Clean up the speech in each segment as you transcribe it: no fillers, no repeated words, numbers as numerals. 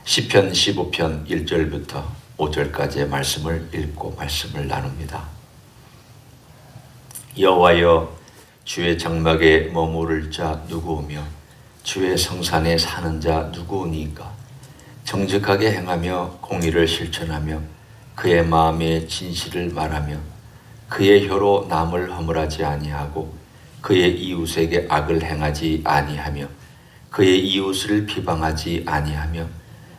시편 15편 1절부터 5절까지의 말씀을 읽고 말씀을 나눕니다. 여호와여, 주의 장막에 머무를 자 누구오며 주의 성산에 사는 자 누구오니까? 정직하게 행하며 공의를 실천하며 그의 마음에 진실을 말하며 그의 혀로 남을 허물하지 아니하고 그의 이웃에게 악을 행하지 아니하며 그의 이웃을 비방하지 아니하며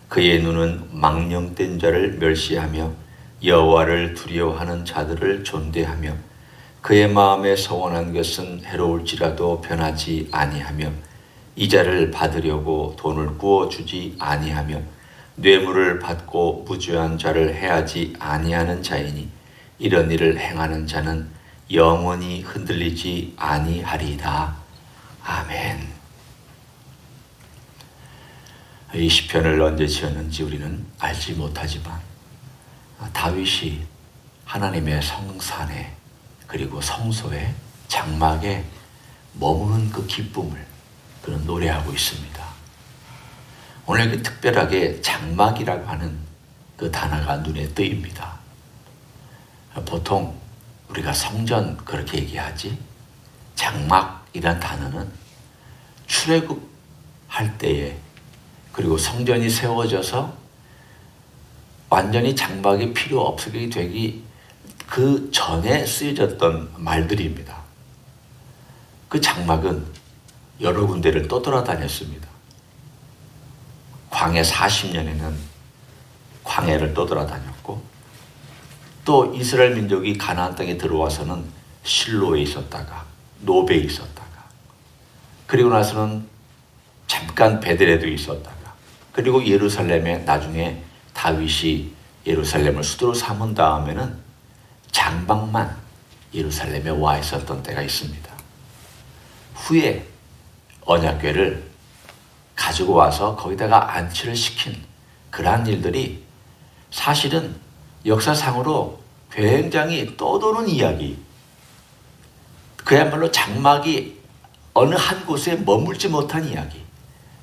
그의 눈은 망령된 자를 멸시하며 여호와를 두려워하는 자들을 존대하며 그의 마음에 서원한 것은 해로울지라도 변하지 아니하며 이자를 받으려고 돈을 구워주지 아니하며 뇌물을 받고 무죄한 자를 해하지 아니하는 자이니 이런 일을 행하는 자는 영원히 흔들리지 아니하리이다. 아멘. 이 시편을 언제 지었는지 우리는 알지 못하지만 다윗이 하나님의 성산에 그리고 성소에 장막에 머무는 그 기쁨을 그는 노래하고 있습니다. 오늘 그 특별하게 장막이라고 하는 그 단어가 눈에 띄입니다. 보통 우리가 성전 그렇게 얘기하지, 장막이란 단어는 출애굽할 때에 그리고 성전이 세워져서 완전히 장막이 필요 없게 되기 그 전에 쓰여졌던 말들입니다. 그 장막은 여러 군데를 떠돌아다녔습니다. 광해 40년에는 광해를 떠돌아다녔고, 또 이스라엘 민족이 가나안 땅에 들어와서는 실로에 있었다가 노베에 있었다가, 그리고 나서는 잠깐 베들레도 있었다가, 그리고 예루살렘에 나중에 다윗이 예루살렘을 수도로 삼은 다음에는 장막만 예루살렘에 와 있었던 때가 있습니다. 후에 언약궤를 가지고 와서 거기다가 안치를 시킨 그러한 일들이 사실은 역사상으로 굉장히 떠도는 이야기, 그야말로 장막이 어느 한 곳에 머물지 못한 이야기,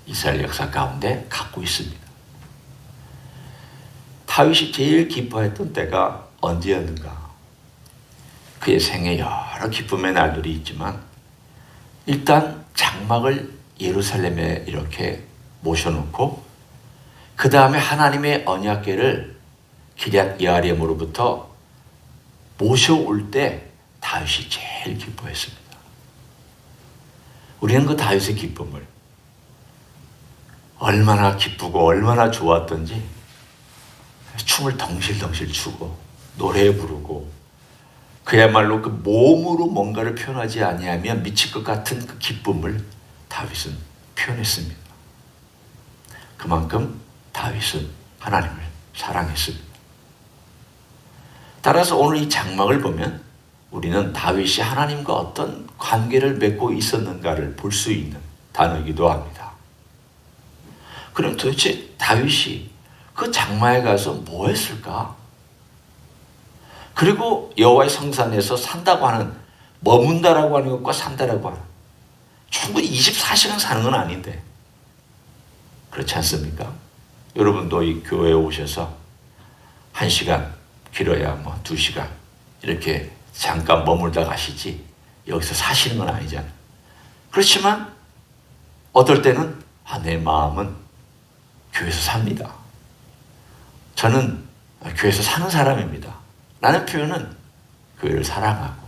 이스라엘 역사 가운데 갖고 있습니다. 다윗이 제일 기뻐했던 때가 언제였는가? 그의 생에 여러 기쁨의 날들이 있지만 일단 장막을 예루살렘에 이렇게 모셔놓고 그 다음에 하나님의 언약궤를 기럇 여아림으로부터 모셔올 때 다윗이 제일 기뻐했습니다. 우리는 그 다윗의 기쁨을 얼마나 기쁘고 얼마나 좋았던지 춤을 덩실덩실 추고 노래 부르고 그야말로 그 몸으로 뭔가를 표현하지 아니하면 미칠 것 같은 그 기쁨을 다윗은 표현했습니다. 그만큼 다윗은 하나님을 사랑했습니다. 따라서 오늘 이 장막을 보면 우리는 다윗이 하나님과 어떤 관계를 맺고 있었는가를 볼 수 있는 단어이기도 합니다. 그럼 도대체 다윗이 그 장막에 가서 뭐 했을까? 그리고 여호와의 성산에서 산다고 하는, 머문다라고 하는 것과 산다라고 하는, 충분히 24시간 사는 건 아닌데 그렇지 않습니까? 여러분도 이 교회에 오셔서 1시간, 길어야 2시간 이렇게 잠깐 머물다 가시지 여기서 사시는 건 아니잖아요. 그렇지만 어떨 때는 내 마음은 교회에서 삽니다. 저는 교회에서 사는 사람입니다. 라는 표현은 교회를 사랑하고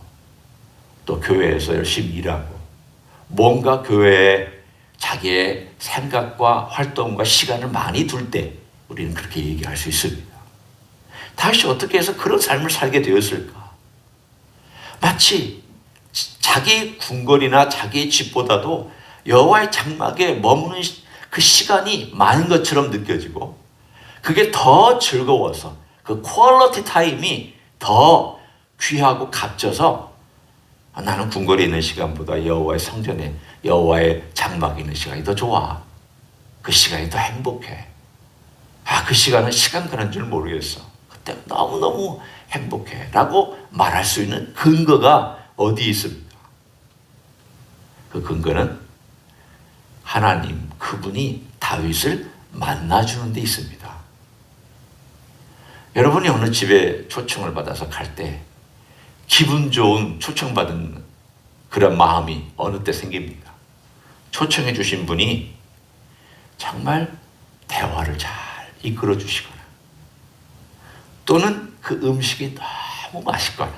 또 교회에서 열심히 일하고 뭔가 교회에 자기의 생각과 활동과 시간을 많이 둘 때 우리는 그렇게 얘기할 수 있습니다. 다윗이 어떻게 해서 그런 삶을 살게 되었을까? 마치 자기 궁궐이나 자기의 집보다도 여호와의 장막에 머무는 그 시간이 많은 것처럼 느껴지고 그게 더 즐거워서 그 퀄리티 타임이 더 귀하고 값져서 나는 궁궐에 있는 시간보다 여호와의 성전에 여호와의 장막에 있는 시간이 더 좋아. 그 시간이 더 행복해. 그 시간은 시간 가는 줄 모르겠어. 그때 너무너무 행복해 라고 말할 수 있는 근거가 어디 있습니까? 그 근거는 하나님 그분이 다윗을 만나주는 데 있습니다. 여러분이 어느 집에 초청을 받아서 갈 때 기분 좋은 초청받은 그런 마음이 어느 때 생깁니다. 초청해 주신 분이 정말 대화를 잘 이끌어 주시거나, 또는 그 음식이 너무 맛있거나,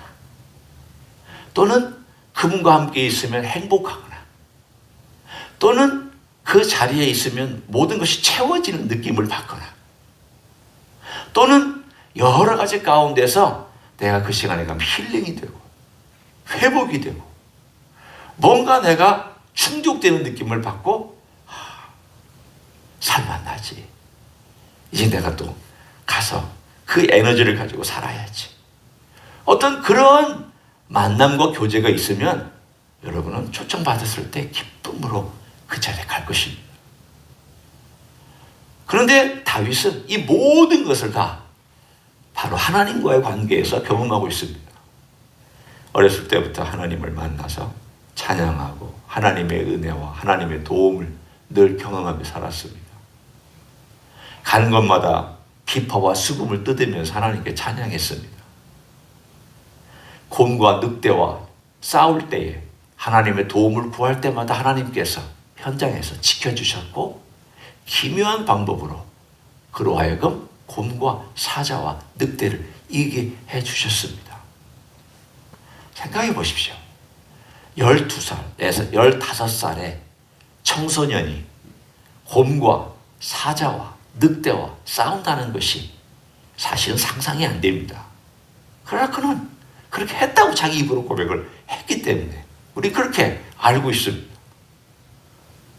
또는 그분과 함께 있으면 행복하거나, 또는 그 자리에 있으면 모든 것이 채워지는 느낌을 받거나, 또는 여러 가지 가운데서 내가 그 시간에 가면 힐링이 되고 회복이 되고 뭔가 내가 충족되는 느낌을 받고, 살만나지, 이제 내가 또 가서 그 에너지를 가지고 살아야지, 어떤 그런 만남과 교제가 있으면 여러분은 초청받았을 때 기쁨으로 그 자리에 갈 것입니다. 그런데 다윗은 이 모든 것을 다 바로 하나님과의 관계에서 경험하고 있습니다. 어렸을 때부터 하나님을 만나서 찬양하고 하나님의 은혜와 하나님의 도움을 늘 경험하며 살았습니다. 가는 곳마다 비파와 수금을 뜯으면서 하나님께 찬양했습니다. 곰과 늑대와 싸울 때에 하나님의 도움을 구할 때마다 하나님께서 현장에서 지켜주셨고, 기묘한 방법으로 그로 하여금 곰과 사자와 늑대를 이기게 해주셨습니다. 생각해 보십시오. 12살에서 15살의 청소년이 곰과 사자와 늑대와 싸운다는 것이 사실은 상상이 안 됩니다. 그러나 그는 그렇게 했다고 자기 입으로 고백을 했기 때문에 우리 그렇게 알고 있습니다.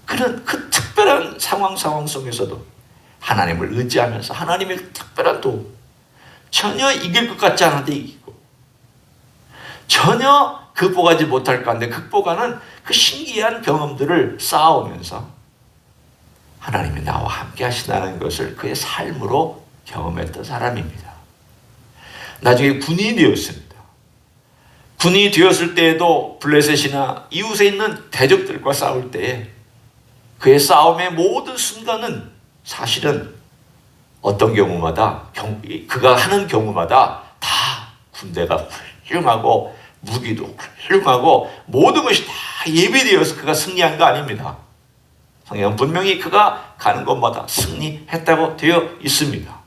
그는 그 특별한 상황 속에서도 하나님을 의지하면서 하나님의 특별한 도움, 전혀 이길 것 같지 않은데 이기고, 전혀 극복하지 못할 것 같은데 극복하는 그 신기한 경험들을 쌓아오면서 하나님이 나와 함께 하신다는 것을 그의 삶으로 경험했던 사람입니다. 나중에 군인이 되었습니다. 군인이 되었을 때에도 블레셋이나 이웃에 있는 대적들과 싸울 때에 그의 싸움의 모든 순간은 사실은 어떤 경우마다 그가 하는 경우마다 다 군대가 훌륭하고 무기도 훌륭하고 모든 것이 다 예비되어서 그가 승리한 거 아닙니다. 성경은 분명히 그가 가는 곳마다 승리했다고 되어 있습니다.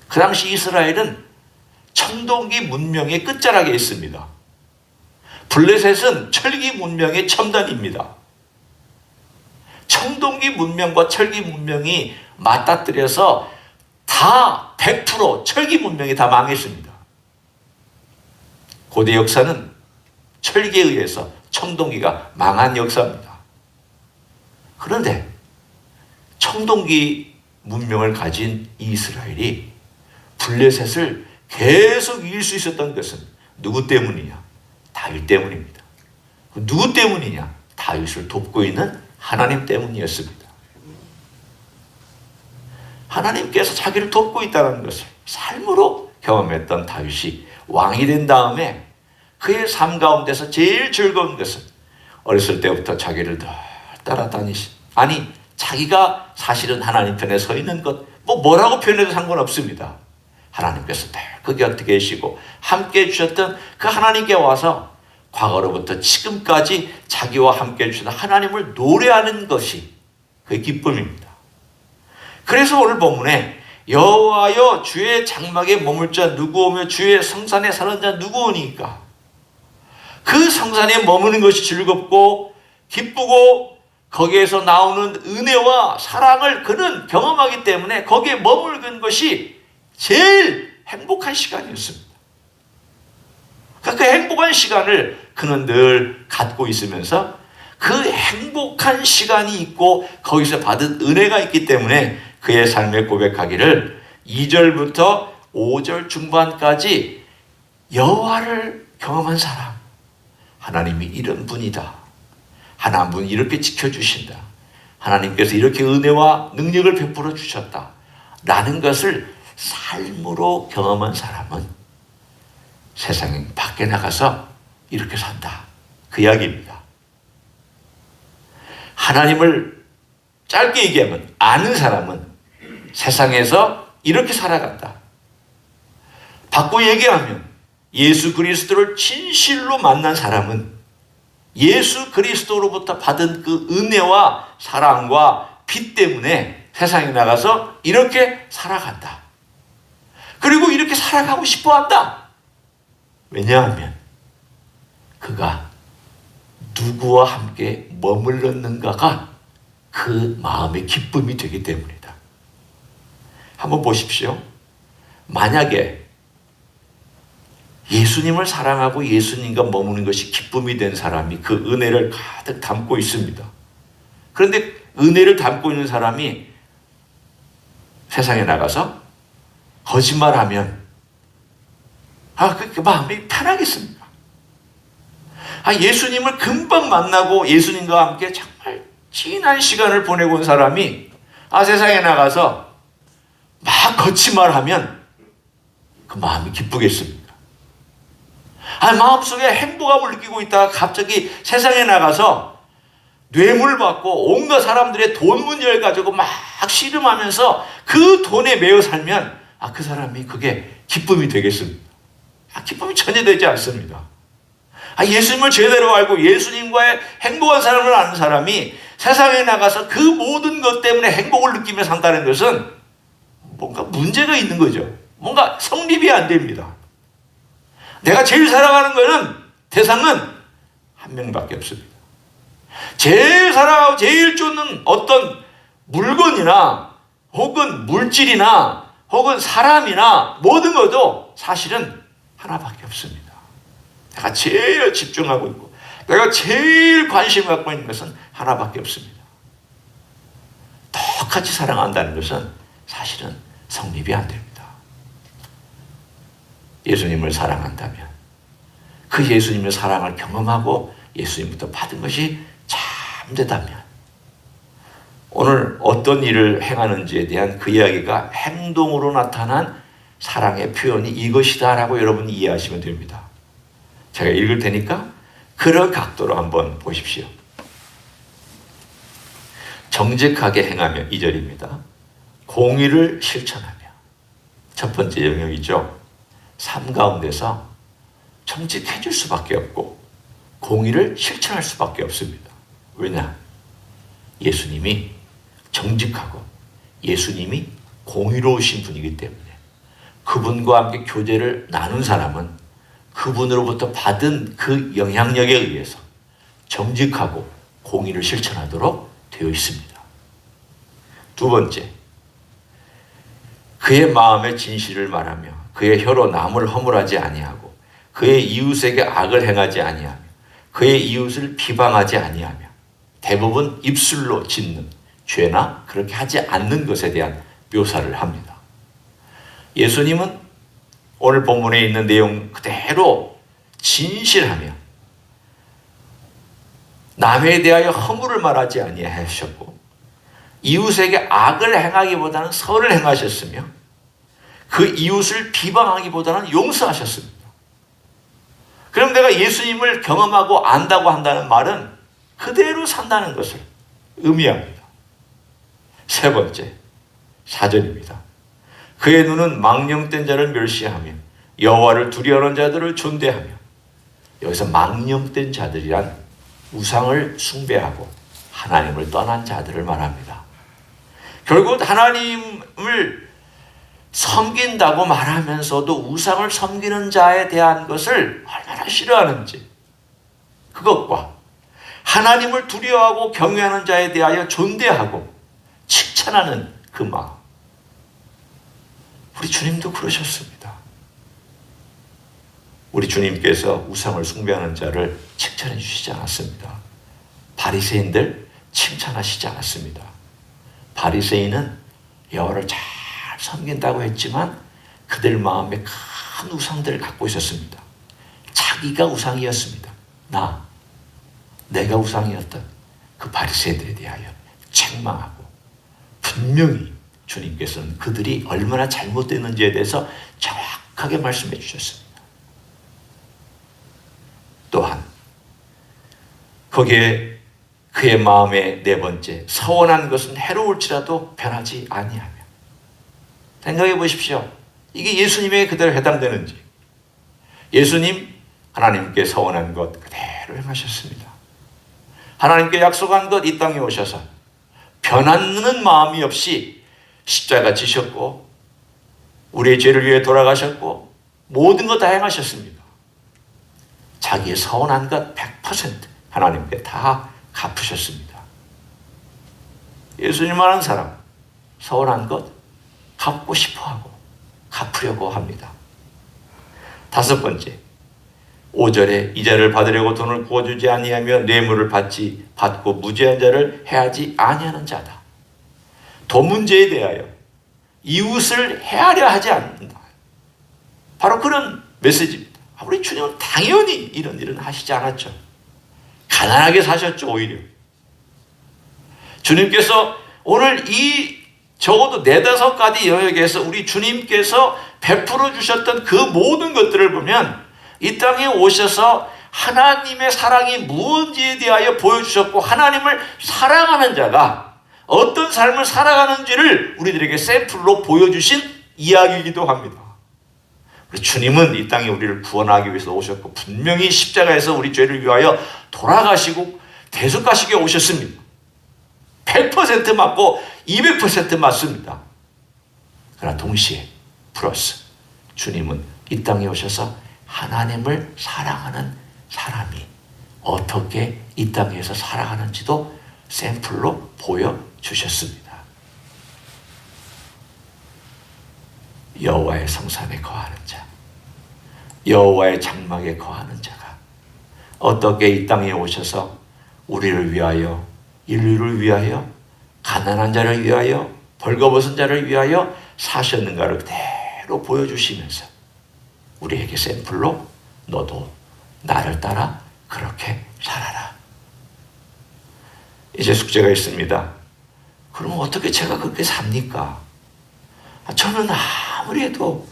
그 당시 이스라엘은 청동기 문명의 끝자락에 있습니다. 블레셋은 철기 문명의 첨단입니다. 청동기 문명과 철기 문명이 맞닥뜨려서 다 100% 철기 문명이 다 망했습니다. 고대 역사는 철기에 의해서 청동기가 망한 역사입니다. 그런데 청동기 문명을 가진 이스라엘이 블레셋을 계속 이길 수 있었던 것은 누구 때문이냐? 다윗 때문입니다. 누구 때문이냐? 다윗을 돕고 있는 하나님 때문이었습니다. 하나님께서 자기를 돕고 있다는 것을 삶으로 경험했던 다윗이 왕이 된 다음에 그의 삶 가운데서 제일 즐거운 것은 어렸을 때부터 자기를 늘 따라다니시, 아니 자기가 사실은 하나님 편에 서 있는 것 뭐라고 표현해도 상관없습니다. 하나님께서 늘 그 곁에 계시고 함께 해주셨던 그 하나님께 와서 과거로부터 지금까지 자기와 함께 해주신 하나님을 노래하는 것이 그의 기쁨입니다. 그래서 오늘 본문에 여호와여 주의 장막에 머물 자 누구 오며 주의 성산에 사는 자 누구 오니까, 그 성산에 머무는 것이 즐겁고 기쁘고 거기에서 나오는 은혜와 사랑을 그는 경험하기 때문에 거기에 머물는 것이 제일 행복한 시간이었습니다. 그 행복한 시간을 그는 늘 갖고 있으면서 그 행복한 시간이 있고 거기서 받은 은혜가 있기 때문에 그의 삶에 고백하기를 2절부터 5절 중반까지 여호와를 경험한 사람, 하나님이 이런 분이다, 하나님은 이렇게 지켜주신다, 하나님께서 이렇게 은혜와 능력을 베풀어 주셨다 라는 것을 삶으로 경험한 사람은 세상에 밖에 나가서 이렇게 산다, 그 이야기입니다. 하나님을 짧게 얘기하면 아는 사람은 세상에서 이렇게 살아간다. 바꿔 얘기하면 예수 그리스도를 진실로 만난 사람은 예수 그리스도로부터 받은 그 은혜와 사랑과 빛 때문에 세상에 나가서 이렇게 살아간다. 그리고 이렇게 살아가고 싶어 한다. 왜냐하면 그가 누구와 함께 머물렀는가가 그 마음의 기쁨이 되기 때문이다. 한번 보십시오. 만약에 예수님을 사랑하고 예수님과 머무는 것이 기쁨이 된 사람이 그 은혜를 가득 담고 있습니다. 그런데 은혜를 담고 있는 사람이 세상에 나가서 거짓말하면 그 마음이 편하겠습니까? 예수님을 금방 만나고 예수님과 함께 정말 진한 시간을 보내고 온 사람이 세상에 나가서 막 거짓말하면 그 마음이 기쁘겠습니까? 마음속에 행복감을 느끼고 있다가 갑자기 세상에 나가서 뇌물 받고 온갖 사람들의 돈 문제를 가지고 막 씨름하면서 그 돈에 매여 살면 그 사람이 그게 기쁨이 되겠습니다. 기쁨이 전혀 되지 않습니다. 예수님을 제대로 알고 예수님과의 행복한 삶을 아는 사람이 세상에 나가서 그 모든 것 때문에 행복을 느끼며 산다는 것은 뭔가 문제가 있는 거죠. 뭔가 성립이 안 됩니다. 내가 제일 사랑하는 거는 대상은 한 명밖에 없습니다. 제일 사랑하고 제일 쫓는 어떤 물건이나 혹은 물질이나 혹은 사람이나 모든 것도 사실은 하나밖에 없습니다. 내가 제일 집중하고 있고 내가 제일 관심 갖고 있는 것은 하나밖에 없습니다. 똑같이 사랑한다는 것은 사실은 성립이 안 됩니다. 예수님을 사랑한다면 그 예수님의 사랑을 경험하고 예수님부터 받은 것이 참되다면 오늘 어떤 일을 행하는지에 대한 그 이야기가 행동으로 나타난 사랑의 표현이 이것이다 라고 여러분이 이해하시면 됩니다. 제가 읽을 테니까 그런 각도로 한번 보십시오. 정직하게 행하며 2절입니다. 공의를 실천하며 첫 번째 영역이죠. 삶 가운데서 정직해질 수밖에 없고 공의를 실천할 수밖에 없습니다. 왜냐? 예수님이 정직하고 예수님이 공의로우신 분이기 때문에 그분과 함께 교제를 나눈 사람은 그분으로부터 받은 그 영향력에 의해서 정직하고 공의를 실천하도록 되어 있습니다. 두 번째, 그의 마음의 진실을 말하며 그의 혀로 남을 허물하지 아니하고 그의 이웃에게 악을 행하지 아니하며 그의 이웃을 비방하지 아니하며 대부분 입술로 짓는 죄나 그렇게 하지 않는 것에 대한 묘사를 합니다. 예수님은 오늘 본문에 있는 내용 그대로 진실하며 남에 대하여 허물을 말하지 아니하셨고 이웃에게 악을 행하기보다는 선을 행하셨으며 그 이웃을 비방하기보다는 용서하셨습니다. 그럼 내가 예수님을 경험하고 안다고 한다는 말은 그대로 산다는 것을 의미합니다. 세 번째, 4절입니다. 그의 눈은 망령된 자를 멸시하며 여호와를 두려워하는 자들을 존대하며 여기서 망령된 자들이란 우상을 숭배하고 하나님을 떠난 자들을 말합니다. 결국 하나님을 섬긴다고 말하면서도 우상을 섬기는 자에 대한 것을 얼마나 싫어하는지 그것과 하나님을 두려워하고 경외하는 자에 대하여 존대하고 칭찬하는 그 마음. 우리 주님도 그러셨습니다. 우리 주님께서 우상을 숭배하는 자를 칭찬해 주시지 않았습니다. 바리새인들 칭찬하시지 않았습니다. 바리새인은 여호와를 잘 섬긴다고 했지만 그들 마음에 큰 우상들을 갖고 있었습니다. 자기가 우상이었습니다. 내가 우상이었던 그 바리새인들에 대하여 책망하고 분명히 주님께서는 그들이 얼마나 잘못됐는지에 대해서 정확하게 말씀해 주셨습니다. 또한 거기에 그의 마음의 네 번째, 서원한 것은 해로울지라도 변하지 아니하며. 생각해 보십시오. 이게 예수님에게 그대로 해당되는지. 예수님, 하나님께 서원한 것 그대로 행하셨습니다. 하나님께 약속한 것 이 땅에 오셔서 변하는 마음이 없이 십자가 지셨고 우리의 죄를 위해 돌아가셨고 모든 것 다 행하셨습니다. 자기의 서원한 것 100% 하나님께 다 갚으셨습니다. 예수님만한 사람 서원한 것 갚고 싶어하고 갚으려고 합니다. 다섯 번째, 5절에 이자를 받으려고 돈을 구워주지 아니하며 뇌물을 받고 무죄한 자를 해하지 아니하는 자다. 돈 문제에 대하여 이웃을 해하려 하지 않는다. 바로 그런 메시지입니다. 우리 주님은 당연히 이런 일은 하시지 않았죠. 가난하게 사셨죠. 오히려 주님께서 오늘 적어도 4-5가지 영역에서 우리 주님께서 베풀어 주셨던 그 모든 것들을 보면 이 땅에 오셔서 하나님의 사랑이 무엇인지에 대하여 보여주셨고 하나님을 사랑하는 자가 어떤 삶을 살아가는지를 우리들에게 샘플로 보여주신 이야기이기도 합니다. 우리 주님은 이 땅에 우리를 구원하기 위해서 오셨고 분명히 십자가에서 우리 죄를 위하여 돌아가시고 대속하시게 오셨습니다. 100% 맞고 200% 맞습니다. 그러나 동시에 플러스 주님은 이 땅에 오셔서 하나님을 사랑하는 사람이 어떻게 이 땅에서 살아가는지도 샘플로 보여주셨습니다. 여호와의 성산에 거하는 자, 여호와의 장막에 거하는 자가 어떻게 이 땅에 오셔서 우리를 위하여, 인류를 위하여, 가난한 자를 위하여, 벌거벗은 자를 위하여 사셨는가를 그대로 보여주시면서 우리에게 샘플로 너도 나를 따라 그렇게 살아라. 이제 숙제가 있습니다. 그럼 어떻게 제가 그렇게 삽니까? 저는 아무리 해도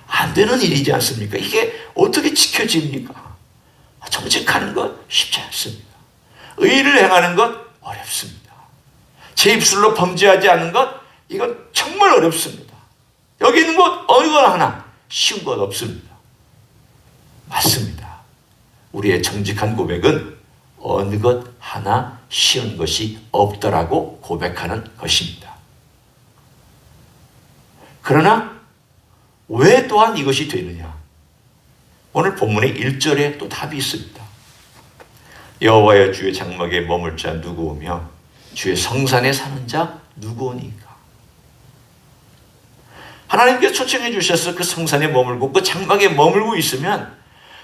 안 되는 일이지 않습니까? 이게 어떻게 지켜집니까? 정직하는 것 쉽지 않습니다. 의를 행하는 것 어렵습니다. 제 입술로 범죄하지 않는 것 이건 정말 어렵습니다. 여기 있는 것 어느 것 하나 쉬운 것 없습니다. 맞습니다. 우리의 정직한 고백은 어느 것 하나 쉬운 것이 없더라고 고백하는 것입니다. 그러나 왜 또한 이것이 되느냐? 오늘 본문의 1절에 또 답이 있습니다. 여호와여 주의 장막에 머물 자 누구오며 주의 성산에 사는 자 누구오니까? 하나님께서 초청해 주셔서 그 성산에 머물고 그 장막에 머물고 있으면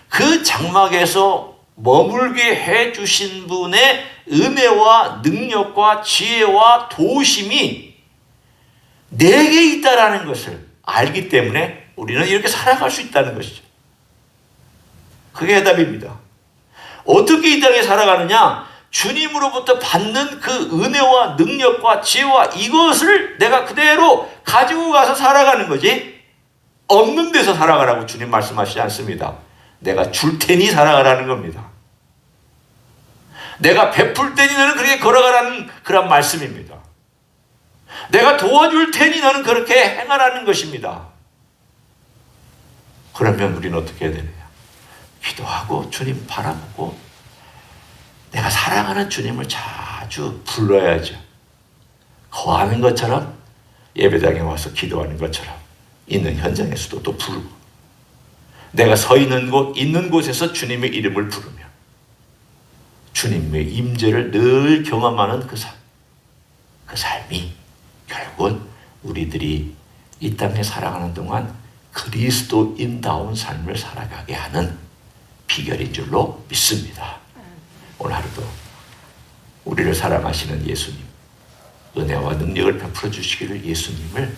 그 장막에서 머물게 해 주신 분의 은혜와 능력과 지혜와 도우심이 내게 있다라는 것을 알기 때문에 우리는 이렇게 살아갈 수 있다는 것이죠. 그게 해답입니다. 어떻게 이 땅에 살아가느냐? 주님으로부터 받는 그 은혜와 능력과 지혜와 이것을 내가 그대로 가지고 가서 살아가는 거지 없는 데서 살아가라고 주님 말씀하시지 않습니다. 내가 줄 테니 살아가라는 겁니다. 내가 베풀 테니 너는 그렇게 걸어가라는 그런 말씀입니다. 내가 도와줄 테니 너는 그렇게 행하라는 것입니다. 그러면 우리는 어떻게 해야 되느냐? 기도하고 주님 바라보고 내가 사랑하는 주님을 자주 불러야죠. 거하는 것처럼 예배당에 와서 기도하는 것처럼 있는 현장에서도 또 부르고 내가 서 있는 곳, 있는 곳에서 주님의 이름을 부르며 주님의 임재를 늘 경험하는 그 삶이 결국은 우리들이 이 땅에 살아가는 동안 그리스도인다운 삶을 살아가게 하는 비결인 줄로 믿습니다. 오늘 하루도 우리를 사랑하시는 예수님, 은혜와 능력을 베풀어 주시기를 예수님을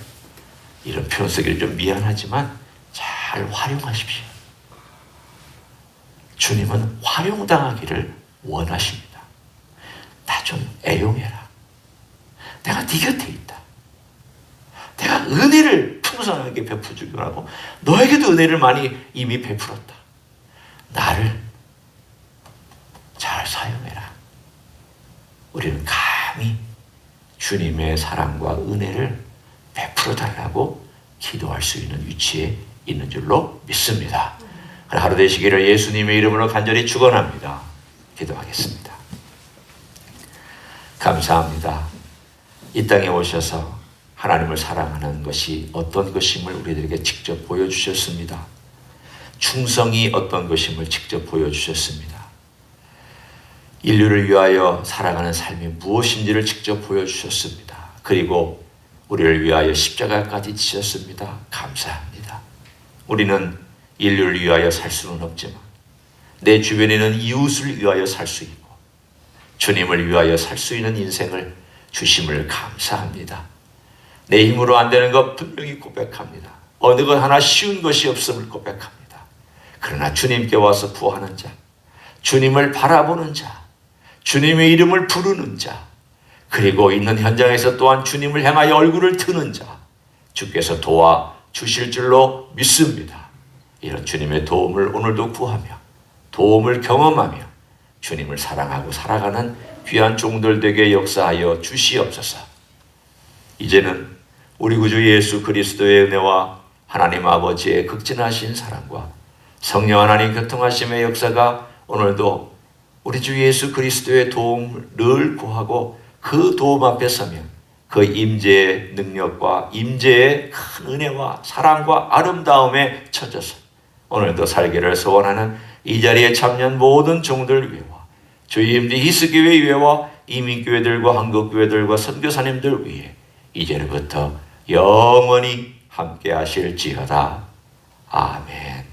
이런 표현 쓰기를 좀 미안하지만 잘 활용하십시오. 주님은 활용당하기를 원하십니다. 나 좀 애용해라. 내가 네 곁에 있다. 내가 은혜를 풍성하게 베풀어주기로 하고 너에게도 은혜를 많이 이미 베풀었다. 나를 잘 사용해라. 우리 우리는 감히 주님의 사랑과 은혜를 베풀어 달라고 기도할 수 있는 위치에 있는 줄로 믿습니다. 하루 되시기를 예수님의 이름으로 간절히 축원합니다. 기도하겠습니다. 감사합니다. 이 땅에 오셔서 하나님을 사랑하는 것이 어떤 것임을 우리들에게 직접 보여주셨습니다. 충성이 어떤 것임을 직접 보여주셨습니다. 인류를 위하여 살아가는 삶이 무엇인지를 직접 보여주셨습니다. 그리고 우리를 위하여 십자가까지 지셨습니다. 감사합니다. 우리는 인류를 위하여 살 수는 없지만 내 주변에는 이웃을 위하여 살 수 있고 주님을 위하여 살 수 있는 인생을 주심을 감사합니다. 내 힘으로 안 되는 것 분명히 고백합니다. 어느 것 하나 쉬운 것이 없음을 고백합니다. 그러나 주님께 와서 구하는 자, 주님을 바라보는 자, 주님의 이름을 부르는 자, 그리고 있는 현장에서 또한 주님을 향하여 얼굴을 트는 자, 주께서 도와주실 줄로 믿습니다. 이런 주님의 도움을 오늘도 구하며 도움을 경험하며 주님을 사랑하고 살아가는 귀한 종들 되게 역사하여 주시옵소서. 이제는 우리 구주 예수 그리스도의 은혜와 하나님 아버지의 극진하신 사랑과 성령 하나님 교통하심의 역사가 오늘도 우리 주 예수 그리스도의 도움을 늘 구하고 그 도움 앞에 서면 그 임재의 능력과 임재의 큰 은혜와 사랑과 아름다움에 쳐져서 오늘도 살기를 소원하는 이 자리에 참여한 모든 종들 위에와 주의 임재 히스교회 위에와 이민교회들과 한국교회들과 선교사님들 위에 이제부터 영원히 함께 하실지어다. 아멘.